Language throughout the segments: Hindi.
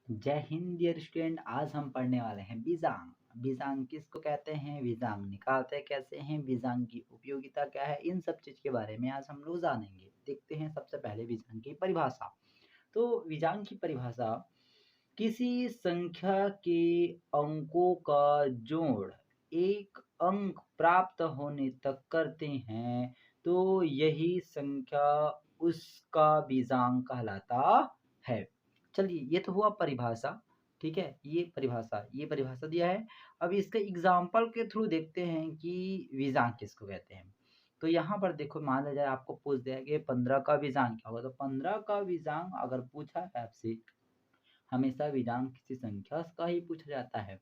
जय हिंद डियर स्टूडेंट। आज हम पढ़ने वाले हैं बीजांग। बीजांग किसको कहते हैं, बीजांग निकालते कैसे हैं, बीजांग की उपयोगिता क्या है, इन सब चीज के बारे में आज हम लोग जानेंगे। देखते हैं सबसे पहले बीजांग की परिभाषा। तो बीजांग की परिभाषा किसी संख्या के अंकों का जोड़ एक अंक प्राप्त होने तक करते हैं तो यही संख्या उसका बीजांग कहलाता है। चलिए ये तो हुआ परिभाषा। ठीक है, ये परिभाषा दिया है। अब इसके एग्जाम्पल के थ्रू देखते हैं कि बीजांग किसको कहते हैं। तो यहाँ पर देखो, मान लिया जाए आपको पूछ दिया कि 15 का बीजांग क्या होगा। तो 15 का बीजांग अगर पूछा है आपसे, हमेशा बीजांग किसी संख्या का ही पूछा जाता है।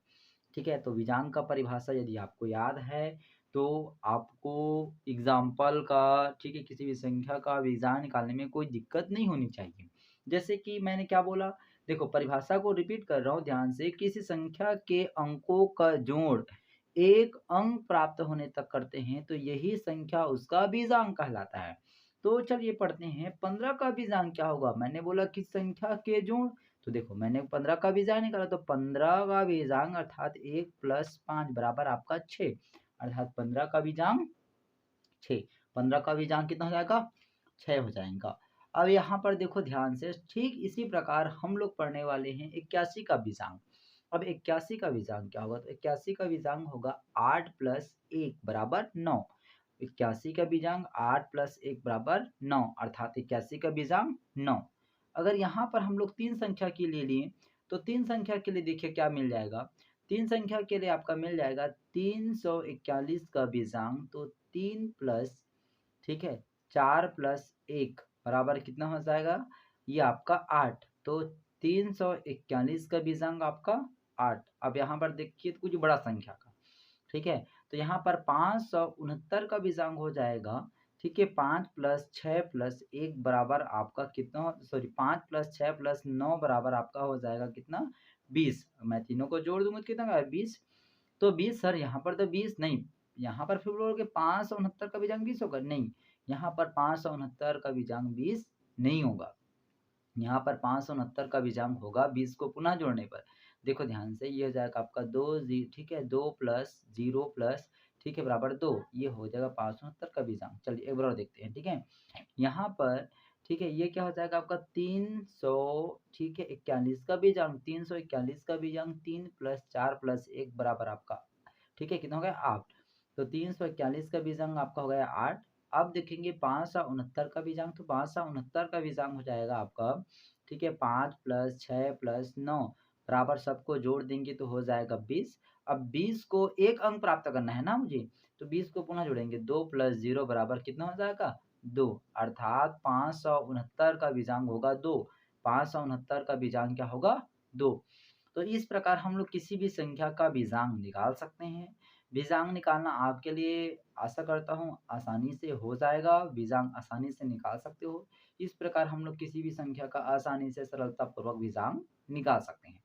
ठीक है, तो बीजांग का परिभाषा यदि आपको याद है तो आपको एग्जाम्पल का, ठीक है, किसी भी संख्या का बीजांग निकालने में कोई दिक्कत नहीं होनी चाहिए। जैसे कि मैंने क्या बोला, देखो परिभाषा को रिपीट कर रहा हूँ ध्यान से। किसी संख्या के अंकों का जोड़ एक अंक प्राप्त होने तक करते हैं तो यही संख्या उसका बीजांग कहलाता है। तो चलिए पढ़ते हैं, 15 का बीजांग क्या होगा। मैंने बोला किस संख्या के जोड़, तो देखो मैंने 15 का बीजांग निकाला, तो 15 का बीजांग अर्थात 1 + 5 बराबर आपका 6, अर्थात 15 का बीजांग 6। 15 का बीजांग कितना हो जाएगा, 6 हो जाएगा। अब यहाँ पर देखो ध्यान से, ठीक इसी प्रकार हम लोग पढ़ने वाले हैं 81 का बीजांग। अब 81 का बीजांग क्या होगा, तो 81 का बीजांग होगा 8 + 1 बराबर 9। 81 का बीजांग 8 + 1 बराबर 9, अर्थात 81 का बीजांग 9। अगर यहाँ पर हम लोग तीन संख्या के लिए लिए तो तीन संख्या के लिए देखिए क्या मिल जाएगा। तीन संख्या के लिए आपका मिल जाएगा 341 का बीजांग, तो 3 प्लस, ठीक है, 4 + 1 बराबर कितना हो जाएगा, ये आपका 8। तो 341 का बीजांग आपका 8। अब यहाँ पर देखिए कुछ बड़ा संख्या का, ठीक है, तो यहाँ पर 569 का बीजांग हो जाएगा। ठीक है, 5 + 6 + 1 बराबर आपका कितना, सॉरी 5 + 6 + 9 बराबर आपका हो जाएगा कितना, 20। मैं तीनों को जोड़ दूंगा तो कितना होगा, 20। तो 20 सर, यहाँ पर तो 20 नहीं, यहाँ पर फिर बोलोगे 569 का बीजांग 20 होगा, नहीं, यहाँ पर 569 का बीजांग 20 नहीं होगा। यहाँ पर 569 का बीजांग होगा 20 को पुनः जोड़ने पर। देखो ध्यान से, ये हो जाएगा आपका 2 जी, ठीक है, 2 + 0 + ठीक है बराबर 2, ये हो जाएगा 569 का बीजांग। चलिए एक बार और देखते हैं। ठीक है, यहाँ पर, ठीक है, ये क्या हो जाएगा आपका 300, ठीक है, 41 का बीजांग, 341 का बीजांग 3 + 4 + 1 बराबर आपका, ठीक है, कितना हो गया, 8। तो 341 का बीजांग आपका हो गया 8। अब देखेंगे 569 का बीजांग, तो 569 का बीजांग हो जाएगा आपका, ठीक है, 5 + 6 + 9 बराबर, सबको जोड़ देंगे तो हो जाएगा 20। अब 20 को एक अंक प्राप्त करना है ना मुझे, तो 20 को पुनः जोड़ेंगे, 2 + 0 बराबर कितना हो जाएगा, 2, अर्थात 569 का बीजांग होगा 2। 569 का बीजांग क्या होगा, 2। तो इस प्रकार हम लोग किसी भी संख्या का बीजांग निकाल सकते हैं। बीजांग निकालना आपके लिए, आशा करता हूँ, आसानी से हो जाएगा। बीजांग आसानी से निकाल सकते हो। इस प्रकार हम लोग किसी भी संख्या का आसानी से सरलतापूर्वक बीजांग निकाल सकते हैं।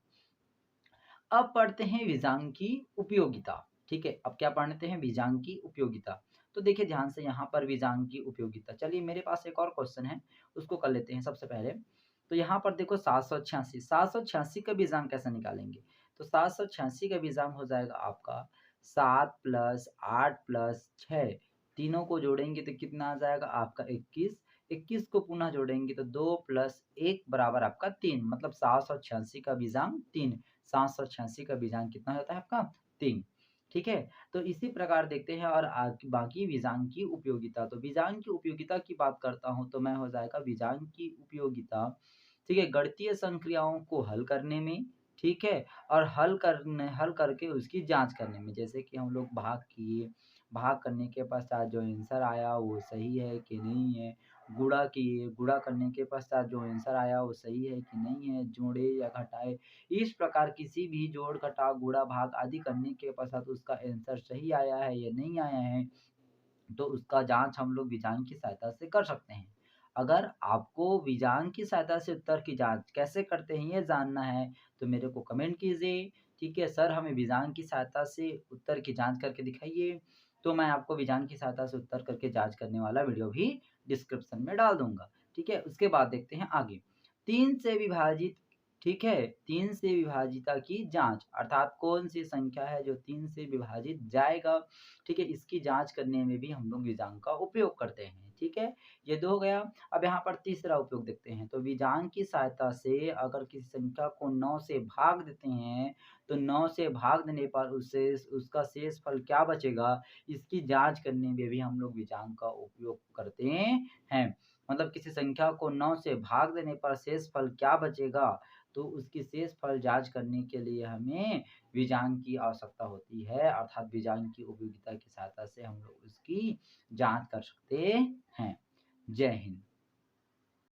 अब पढ़ते हैं बीजांग की उपयोगिता। ठीक है, अब क्या पढ़ते हैं, बीजांग की उपयोगिता। तो देखिए ध्यान से, यहाँ पर बीजांग की उपयोगिता, चलिए मेरे पास एक और क्वेश्चन है, उसको कर लेते हैं सबसे पहले। तो यहाँ पर देखो 786 का बीजांग कैसे निकालेंगे। तो 786 का बीजांग हो जाएगा आपका 7 + 8 + 6, तीनों को जोड़ेंगे तो कितना आ जाएगा आपका 21। 21 को पुनः जोड़ेंगे तो 2 + 1 बराबर आपका 3, मतलब 786 का बीजांग 3। 786 का बीजांग कितना होता है आपका, 3। ठीक है, तो इसी प्रकार देखते हैं और बाकी बीजांग की उपयोगिता। तो बीजांग की उपयोगिता की बात करता हूँ तो मैं हो जाएगा बीजांग की उपयोगिता, ठीक है, गणितीय संक्रियाओं को हल करने में, ठीक है, और हल करके उसकी जांच करने में। जैसे कि हम लोग भाग किए, भाग करने के पश्चात जो आंसर आया वो सही है कि नहीं है, गुणा किए, गुणा करने के पश्चात जो आंसर आया वो सही है कि नहीं है, जोड़े या घटाए, इस प्रकार किसी भी जोड़ घटाव गुणा भाग आदि करने के पश्चात उसका आंसर सही आया है या नहीं आया है, तो उसका जांच हम लोग बीजांग की सहायता से कर सकते हैं। अगर आपको बीजांग की सहायता से उत्तर की जांच कैसे करते हैं ये जानना है तो मेरे को कमेंट कीजिए। ठीक है, सर हमें बीजांग की सहायता से उत्तर की जांच करके दिखाइए, तो मैं आपको बीजांग की सहायता से उत्तर करके जांच करने वाला वीडियो भी डिस्क्रिप्शन में डाल दूंगा। ठीक है, उसके बाद देखते हैं आगे। 3 से विभाजित, ठीक है, 3 से विभाजिता की जाँच अर्थात कौन सी संख्या है जो 3 से विभाजित जाएगा, ठीक है? इसकी जाँच करने में भी हम लोग विजांग का उपयोग करते हैं, ठीक है? ये 2 हो गया। अब यहाँ पर तीसरा उपयोग देखते हैं, तो विजांग की सहायता से अगर किसी संख्या को 9 से भाग देते हैं, तो 9 से भाग देने पर उससे उसका शेषफल क्या बचेगा, इसकी जाँच करने में भी हम लोग विजांग का उपयोग करते हैं। मतलब किसी संख्या को 9 से भाग देने पर शेषफल क्या बचेगा, तो उसकी शेषफल जाँच करने के लिए हमें विजांग की आवश्यकता होती है, अर्थात विजांग की उपयोगिता की सहायता से हम लोग उसकी जाँच कर सकते हैं। जय हिंद।